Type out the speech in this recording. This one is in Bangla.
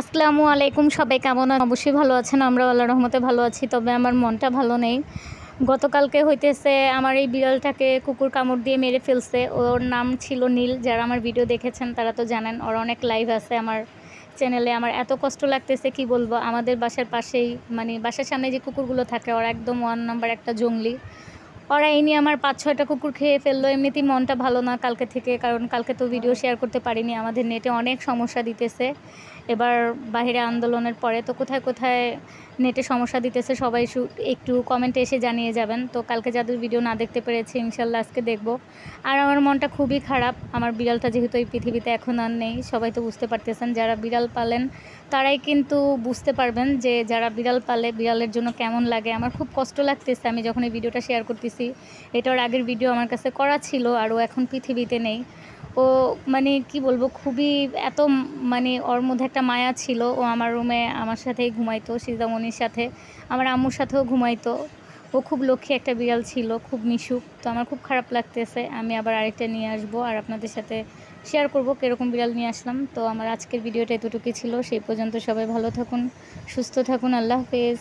আসসালামু আলাইকুম, সবাই কেমন আছেন? অবশ্যই ভালো আছেন। আমরা আল্লাহর রহমতে ভালো আছি, তবে আমার মনটা ভালো নেই। গতকালকে হইতেছে আমার এই বিড়ালটাকে কুকুর কামড় দিয়ে মেরে ফেলছে। ওর নাম ছিল নীল। যারা আমার ভিডিও দেখেছেন তারা তো জানেন, ওর অনেক লাইভ আছে আমার চ্যানেলে। আমার এত কষ্ট লাগতেছে কি বলবো। আমাদের বাসার পাশেই, মানে বাসার সামনে যে কুকুরগুলো থাকে, ওরা একদম 1 নাম্বার একটা জঙ্গলি। ওরা এই নিয়ে আমার 5-6টা কুকুর খেয়ে ফেললো। এমনিতেই মনটা ভালো না কালকে থেকে, কারণ কালকে তো ভিডিও শেয়ার করতে পারিনি। আমাদের নেটে অনেক সমস্যা দিতেছে এবার বাহিরে আন্দোলনের পরে। তো কোথায় কোথায় নেটে সমস্যা দিতেছে সবাই একটু কমেন্টে এসে জানিয়ে যাবেন। তো কালকে যাদের ভিডিও না দেখতে পেরেছি, ইনশাল্লাহ আজকে দেখব। আর আমার মনটা খুবই খারাপ। আমার বিড়ালটা যেহেতু এই পৃথিবীতে এখন আর নেই, সবাই তো বুঝতে পারতেছেন। যারা বিড়াল পালেন তারাই কিন্তু বুঝতে পারবেন যে যারা বিড়াল পালে বিড়ালের জন্য কেমন লাগে। আমার খুব কষ্ট লাগতেছে আমি যখন এই ভিডিওটা শেয়ার করতেছি। এটার আগের ভিডিও আমার কাছে করা ছিল, আর ও এখন পৃথিবীতে নেই। ও মানে কি বলবো, খুবই এত মানে ওর মধ্যে একটা মায়া ছিল। ও আমার রুমে আমার সাথেই ঘুমাইতো, সিজামণির সাথে, আমার আম্মুর সাথেও ঘুমাইতো। ও খুব লক্ষ্মী একটা বিড়াল ছিল, খুব মিশুক। তো আমার খুব খারাপ লাগতেছে। আমি আবার আরেকটা নিয়ে আসবো আর আপনাদের সাথে শেয়ার করবো কীরকম বিড়াল নিয়ে আসলাম। তো আমার আজকের ভিডিওটা এতটুকুই ছিল। সেই পর্যন্ত সবাই ভালো থাকুন, সুস্থ থাকুন। আল্লাহ হাফেজ।